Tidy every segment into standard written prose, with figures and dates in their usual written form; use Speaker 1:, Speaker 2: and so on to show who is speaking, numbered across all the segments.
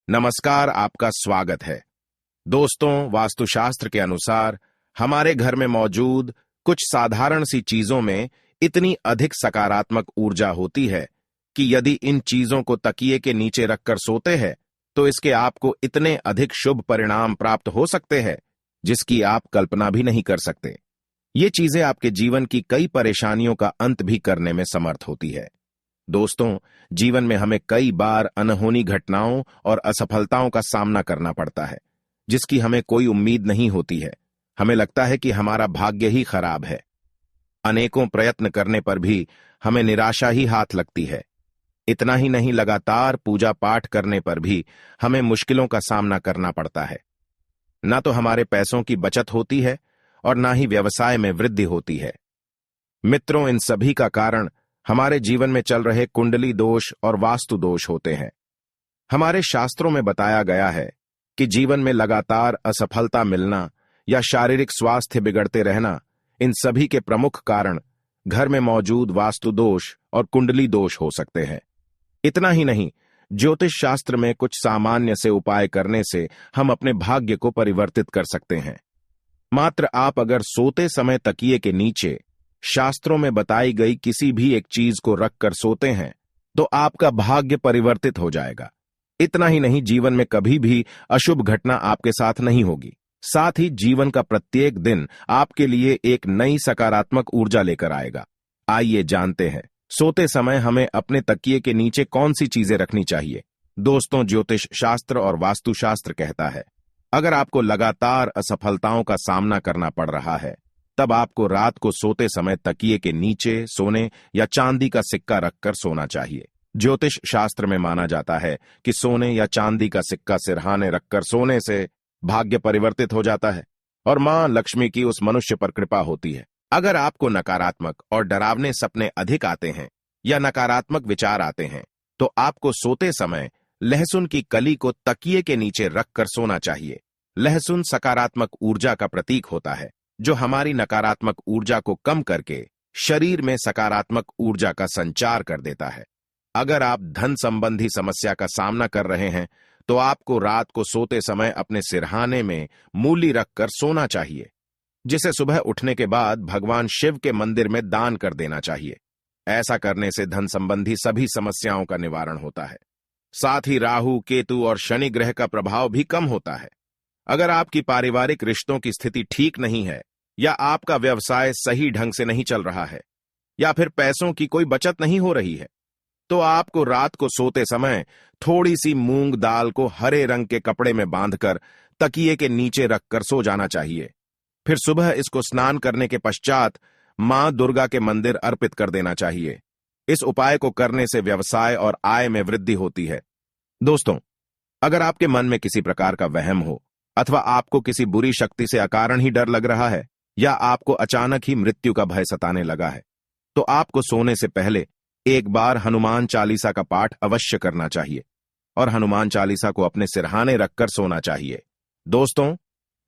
Speaker 1: नमस्कार, आपका स्वागत है। दोस्तों, वास्तुशास्त्र के अनुसार हमारे घर में मौजूद कुछ साधारण सी चीजों में इतनी अधिक सकारात्मक ऊर्जा होती है कि यदि इन चीजों को तकिए के नीचे रखकर सोते हैं तो इसके आपको इतने अधिक शुभ परिणाम प्राप्त हो सकते हैं जिसकी आप कल्पना भी नहीं कर सकते। ये चीजें आपके जीवन की कई परेशानियों का अंत भी करने में समर्थ होती है। दोस्तों, जीवन में हमें कई बार अनहोनी घटनाओं और असफलताओं का सामना करना पड़ता है जिसकी हमें कोई उम्मीद नहीं होती है। हमें लगता है कि हमारा भाग्य ही खराब है। अनेकों प्रयत्न करने पर भी हमें निराशा ही हाथ लगती है। इतना ही नहीं, लगातार पूजा पाठ करने पर भी हमें मुश्किलों का सामना करना पड़ता है। न तो हमारे पैसों की बचत होती है और न ही व्यवसाय में वृद्धि होती है। मित्रों, इन सभी का कारण हमारे जीवन में चल रहे कुंडली दोष और वास्तु दोष होते हैं। हमारे शास्त्रों में बताया गया है कि जीवन में लगातार असफलता मिलना या शारीरिक स्वास्थ्य बिगड़ते रहना, इन सभी के प्रमुख कारण घर में मौजूद वास्तु दोष और कुंडली दोष हो सकते हैं। इतना ही नहीं, ज्योतिष शास्त्र में कुछ सामान्य से उपाय करने से हम अपने भाग्य को परिवर्तित कर सकते हैं। मात्र आप अगर सोते समय तकिए के नीचे शास्त्रों में बताई गई किसी भी एक चीज को रखकर सोते हैं तो आपका भाग्य परिवर्तित हो जाएगा। इतना ही नहीं, जीवन में कभी भी अशुभ घटना आपके साथ नहीं होगी। साथ ही जीवन का प्रत्येक दिन आपके लिए एक नई सकारात्मक ऊर्जा लेकर आएगा। आइए जानते हैं, सोते समय हमें अपने तकिए के नीचे कौन सी चीजें रखनी चाहिए। दोस्तों, ज्योतिष शास्त्र और वास्तुशास्त्र कहता है, अगर आपको लगातार असफलताओं का सामना करना पड़ रहा है तब आपको रात को सोते समय तकिए के नीचे सोने या चांदी का सिक्का रखकर सोना चाहिए। ज्योतिष शास्त्र में माना जाता है कि सोने या चांदी का सिक्का सिरहाने रखकर सोने से भाग्य परिवर्तित हो जाता है और मां लक्ष्मी की उस मनुष्य पर कृपा होती है। अगर आपको नकारात्मक और डरावने सपने अधिक आते हैं या नकारात्मक विचार आते हैं तो आपको सोते समय लहसुन की कली को तकिए के नीचे रखकर सोना चाहिए। लहसुन सकारात्मक ऊर्जा का प्रतीक होता है जो हमारी नकारात्मक ऊर्जा को कम करके शरीर में सकारात्मक ऊर्जा का संचार कर देता है। अगर आप धन संबंधी समस्या का सामना कर रहे हैं तो आपको रात को सोते समय अपने सिरहाने में मूली रखकर सोना चाहिए, जिसे सुबह उठने के बाद भगवान शिव के मंदिर में दान कर देना चाहिए। ऐसा करने से धन संबंधी सभी समस्याओं का निवारण होता है। साथ ही राहु, केतु और शनि ग्रह का प्रभाव भी कम होता है। अगर आपकी पारिवारिक रिश्तों की स्थिति ठीक नहीं है या आपका व्यवसाय सही ढंग से नहीं चल रहा है या फिर पैसों की कोई बचत नहीं हो रही है तो आपको रात को सोते समय थोड़ी सी मूंग दाल को हरे रंग के कपड़े में बांधकर तकिए के नीचे रखकर सो जाना चाहिए। फिर सुबह इसको स्नान करने के पश्चात मां दुर्गा के मंदिर अर्पित कर देना चाहिए। इस उपाय को करने से व्यवसाय और आय में वृद्धि होती है। दोस्तों, अगर आपके मन में किसी प्रकार का वहम हो अथवा आपको किसी बुरी शक्ति से अकारण ही डर लग रहा है या आपको अचानक ही मृत्यु का भय सताने लगा है तो आपको सोने से पहले एक बार हनुमान चालीसा का पाठ अवश्य करना चाहिए और हनुमान चालीसा को अपने सिरहाने रखकर सोना चाहिए। दोस्तों,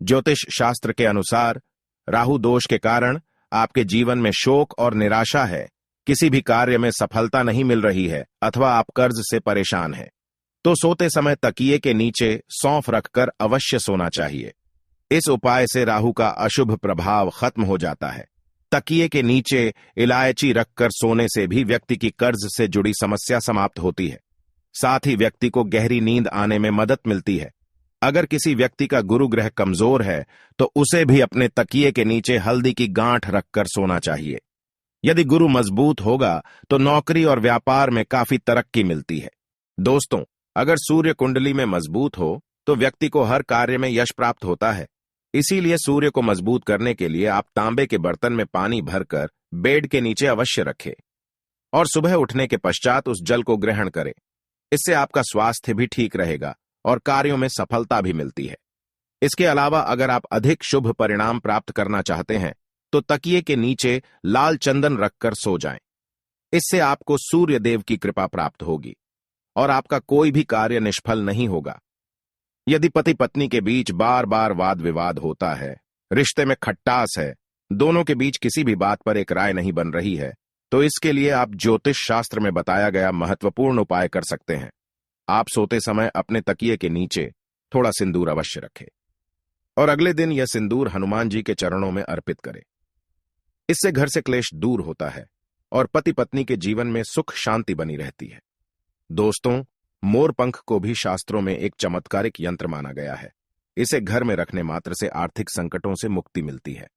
Speaker 1: ज्योतिष शास्त्र के अनुसार राहु दोष के कारण आपके जीवन में शोक और निराशा है, किसी भी कार्य में सफलता नहीं मिल रही है अथवा आप कर्ज से परेशान हैं तो सोते समय तकिए के नीचे सौंफ रखकर अवश्य सोना चाहिए। इस उपाय से राहु का अशुभ प्रभाव खत्म हो जाता है। तकिए के नीचे इलायची रखकर सोने से भी व्यक्ति की कर्ज से जुड़ी समस्या समाप्त होती है। साथ ही व्यक्ति को गहरी नींद आने में मदद मिलती है। अगर किसी व्यक्ति का गुरु ग्रह कमजोर है तो उसे भी अपने तकिए के नीचे हल्दी की गांठ रखकर सोना चाहिए। यदि गुरु मजबूत होगा तो नौकरी और व्यापार में काफी तरक्की मिलती है। दोस्तों, अगर सूर्य कुंडली में मजबूत हो तो व्यक्ति को हर कार्य में यश प्राप्त होता है। इसीलिए सूर्य को मजबूत करने के लिए आप तांबे के बर्तन में पानी भरकर बेड के नीचे अवश्य रखें और सुबह उठने के पश्चात उस जल को ग्रहण करें। इससे आपका स्वास्थ्य भी ठीक रहेगा और कार्यों में सफलता भी मिलती है। इसके अलावा अगर आप अधिक शुभ परिणाम प्राप्त करना चाहते हैं तो तकिए के नीचे लाल चंदन रखकर सो जाएं। इससे आपको सूर्य देव की कृपा प्राप्त होगी और आपका कोई भी कार्य निष्फल नहीं होगा। यदि पति पत्नी के बीच बार बार वाद विवाद होता है, रिश्ते में खट्टास है, दोनों के बीच किसी भी बात पर एक राय नहीं बन रही है तो इसके लिए आप ज्योतिष शास्त्र में बताया गया महत्वपूर्ण उपाय कर सकते हैं। आप सोते समय अपने तकिए के नीचे थोड़ा सिंदूर अवश्य रखें और अगले दिन यह सिंदूर हनुमान जी के चरणों में अर्पित करें। इससे घर से क्लेश दूर होता है और पति पत्नी के जीवन में सुख शांति बनी रहती है। दोस्तों, मोर पंख को भी शास्त्रों में एक चमत्कारिक यंत्र माना गया है। इसे घर में रखने मात्र से आर्थिक संकटों से मुक्ति मिलती है।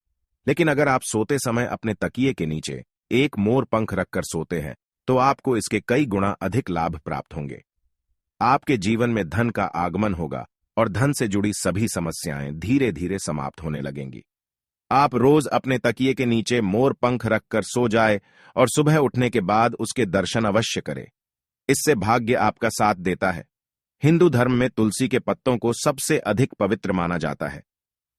Speaker 1: लेकिन अगर आप सोते समय अपने तकिए के नीचे एक मोर पंख रखकर सोते हैं तो आपको इसके कई गुना अधिक लाभ प्राप्त होंगे। आपके जीवन में धन का आगमन होगा और धन से जुड़ी सभी समस्याएं धीरे धीरे समाप्त होने लगेंगी। आप रोज अपने तकिए के नीचे मोर पंख रखकर सो जाए और सुबह उठने के बाद उसके दर्शन अवश्य करें। इससे भाग्य आपका साथ देता है। हिंदू धर्म में तुलसी के पत्तों को सबसे अधिक पवित्र माना जाता है।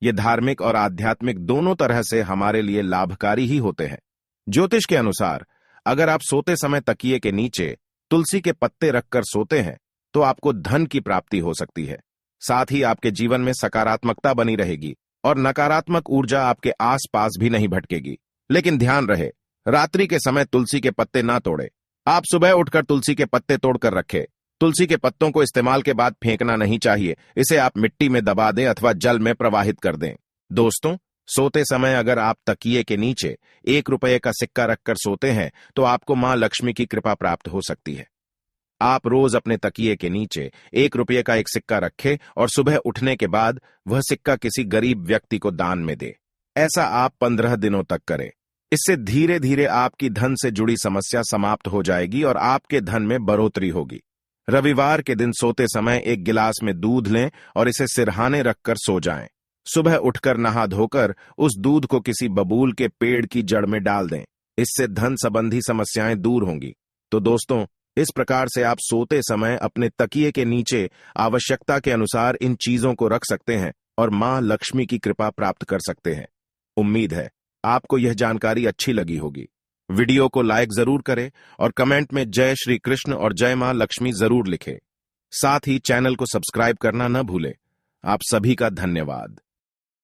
Speaker 1: ये धार्मिक और आध्यात्मिक दोनों तरह से हमारे लिए लाभकारी ही होते हैं। ज्योतिष के अनुसार अगर आप सोते समय तकिए के नीचे तुलसी के पत्ते रखकर सोते हैं तो आपको धन की प्राप्ति हो सकती है। साथ ही आपके जीवन में सकारात्मकता बनी रहेगी और नकारात्मक ऊर्जा आपके आसपास भी नहीं भटकेगी। लेकिन ध्यान रहे, रात्रि के समय तुलसी के पत्ते ना तोड़े। आप सुबह उठकर तुलसी के पत्ते तोड़कर रखें। तुलसी के पत्तों को इस्तेमाल के बाद फेंकना नहीं चाहिए। इसे आप मिट्टी में दबा दें अथवा जल में प्रवाहित कर दें। दोस्तों, सोते समय अगर आप तकिए के नीचे 1 रुपये का सिक्का रखकर सोते हैं तो आपको मां लक्ष्मी की कृपा प्राप्त हो सकती है। आप रोज अपने तकिए के नीचे 1 रुपये का एक सिक्का रखें और सुबह उठने के बाद वह सिक्का किसी गरीब व्यक्ति को दान में दे। ऐसा आप 15 दिनों तक करें। इससे धीरे धीरे आपकी धन से जुड़ी समस्या समाप्त हो जाएगी और आपके धन में बढ़ोतरी होगी। रविवार के दिन सोते समय 1 गिलास में दूध लें और इसे सिरहाने रखकर सो जाएं। सुबह उठकर नहा धोकर उस दूध को किसी बबूल के पेड़ की जड़ में डाल दें। इससे धन संबंधी समस्याएं दूर होंगी। तो दोस्तों, इस प्रकार से आप सोते समय अपने तकिए के नीचे आवश्यकता के अनुसार इन चीजों को रख सकते हैं और मां लक्ष्मी की कृपा प्राप्त कर सकते हैं। उम्मीद है आपको यह जानकारी अच्छी लगी होगी। वीडियो को लाइक जरूर करें और कमेंट में जय श्री कृष्ण और जय मां लक्ष्मी जरूर लिखें। साथ ही चैनल को सब्सक्राइब करना न भूलें। आप सभी का धन्यवाद।